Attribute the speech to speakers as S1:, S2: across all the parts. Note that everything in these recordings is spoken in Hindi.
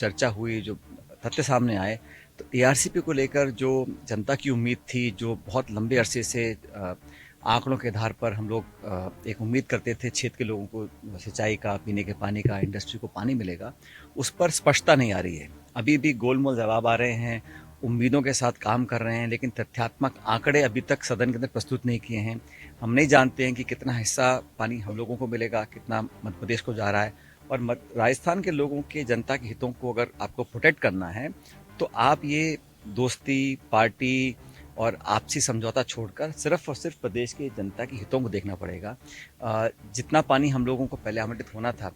S1: चर्चा हुई, जो तथ्य सामने आए, तो एआरसीपी को लेकर जो जनता की उम्मीद थी, जो बहुत लंबे अरसे से आंकड़ों के आधार पर हम लोग एक उम्मीद करते थे क्षेत्र के लोगों को सिंचाई का, पीने के पानी का, इंडस्ट्री को पानी मिलेगा, उस पर स्पष्टता नहीं आ रही है। अभी भी गोलमोल जवाब आ रहे हैं, उम्मीदों के साथ काम कर रहे हैं, लेकिन तथ्यात्मक आंकड़े अभी तक सदन के अंदर प्रस्तुत नहीं किए हैं। हम नहीं जानते हैं कि कितना हिस्सा पानी हम लोगों को मिलेगा, कितना मध्य प्रदेश को जा रहा है। और राजस्थान के लोगों के, जनता के हितों को अगर आपको प्रोटेक्ट करना है, तो आप ये दोस्ती, पार्टी और आपसी समझौता छोड़कर सिर्फ और सिर्फ प्रदेश के जनता के हितों को देखना पड़ेगा। जितना पानी हम लोगों को पहले आवंटित होना था,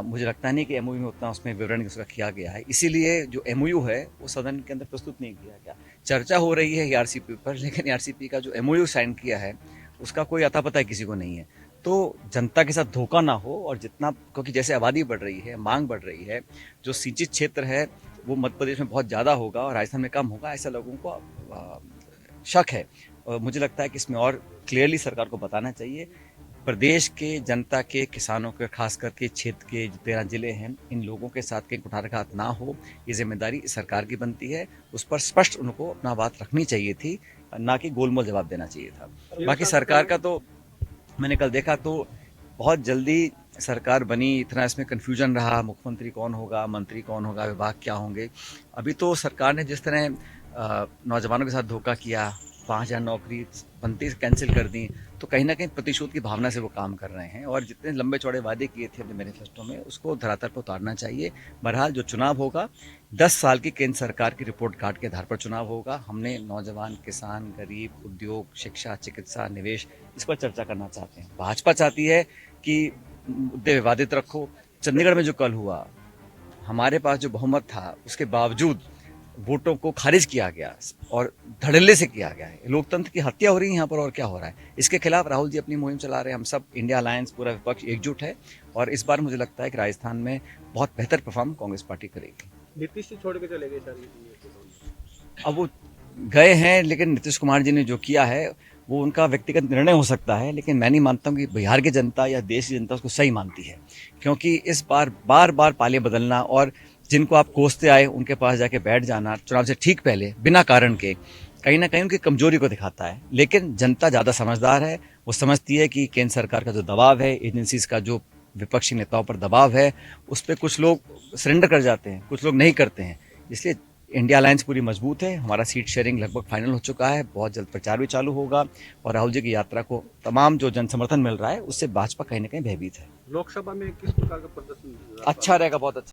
S1: मुझे लगता नहीं कि एमओयू में उतना उसमें विवरण उसका किया गया है, इसीलिए जो एमओयू है वो सदन के अंदर प्रस्तुत नहीं किया गया। चर्चा हो रही है एआरसीपी पर, लेकिन एआरसीपी का जो एमओयू साइन किया है उसका कोई अता पता किसी को नहीं है। तो जनता के साथ धोखा ना हो, और जितना, क्योंकि जैसे आबादी बढ़ रही है, मांग बढ़ रही है, जो सिंचित क्षेत्र है वो मध्य प्रदेश में बहुत ज़्यादा होगा और राजस्थान में कम होगा, ऐसा लोगों को शक है। और मुझे लगता है कि इसमें और क्लियरली सरकार को बताना चाहिए, प्रदेश के जनता के, किसानों के, खास करके क्षेत्र के जो 13 जिले हैं, इन लोगों के साथ कहीं कुठारघात ना हो, ये जिम्मेदारी सरकार की बनती है। उस पर स्पष्ट उनको अपना बात रखनी चाहिए थी, ना कि गोलमोल जवाब देना चाहिए था। बाकी सरकार का तो मैंने कल देखा, तो बहुत जल्दी सरकार बनी, इतना इसमें कन्फ्यूजन रहा, मुख्यमंत्री कौन होगा, मंत्री कौन होगा, विभाग क्या होंगे। अभी तो सरकार ने जिस तरह नौजवानों के साथ धोखा किया, 5,000 नौकरी बनती कैंसिल कर दी, तो कहीं ना कहीं प्रतिशोध की भावना से वो काम कर रहे हैं, और जितने लंबे चौड़े वादे किए थे अपने मैनिफेस्टो में, उसको धरातल पर उतारना चाहिए। बहरहाल जो चुनाव होगा, 10 साल की केंद्र सरकार की रिपोर्ट कार्ड के आधार पर चुनाव होगा। हमने नौजवान, किसान, गरीब, उद्योग, शिक्षा, चिकित्सा, निवेश, इस पर चर्चा करना चाहते हैं। भाजपा चाहती है कि मुद्दे विवादित रखो। चंडीगढ़ में जो कल हुआ, हमारे पास जो बहुमत था उसके बावजूद वोटों को खारिज किया गया, और धड़ल्ले से किया गया है। लोकतंत्र की हत्या हो रही है यहाँ पर, और क्या हो रहा है। इसके खिलाफ राहुल जी अपनी मुहिम चला रहे हैं। हम सब इंडिया अलायंस, पूरा विपक्ष एकजुट है, और इस बार मुझे लगता है कि राजस्थान में बहुत बेहतर परफॉर्म कांग्रेस पार्टी करेगी।
S2: नीतीश जी छोड़ के चले गए सर।
S1: अब वो गए हैं, लेकिन नीतीश कुमार जी ने जो किया है वो उनका व्यक्तिगत निर्णय हो सकता है, लेकिन मैं नहीं मानता हूँ कि बिहार की जनता या देश की जनता उसको सही मानती है। क्योंकि इस बार बार बार पाले बदलना, और जिनको आप कोसते आए उनके पास जाके बैठ जाना चुनाव से ठीक पहले बिना कारण के, कहीं ना कहीं उनकी कमजोरी को दिखाता है। लेकिन जनता ज़्यादा समझदार है, वो समझती है कि केंद्र सरकार का जो दबाव है, एजेंसीज का जो विपक्षी नेताओं पर दबाव है, उस पर कुछ लोग सरेंडर कर जाते हैं, कुछ लोग नहीं करते हैं। इसलिए इंडिया अलायंस पूरी मजबूत है। हमारा सीट शेयरिंग लगभग फाइनल हो चुका है, बहुत जल्द प्रचार भी चालू होगा, और राहुल जी की यात्रा को तमाम जो जन समर्थन मिल रहा है, उससे भाजपा कहीं ना कहीं भयभीत है।
S2: लोकसभा में किस प्रकार का प्रदर्शन
S1: अच्छा रहेगा, बहुत अच्छा।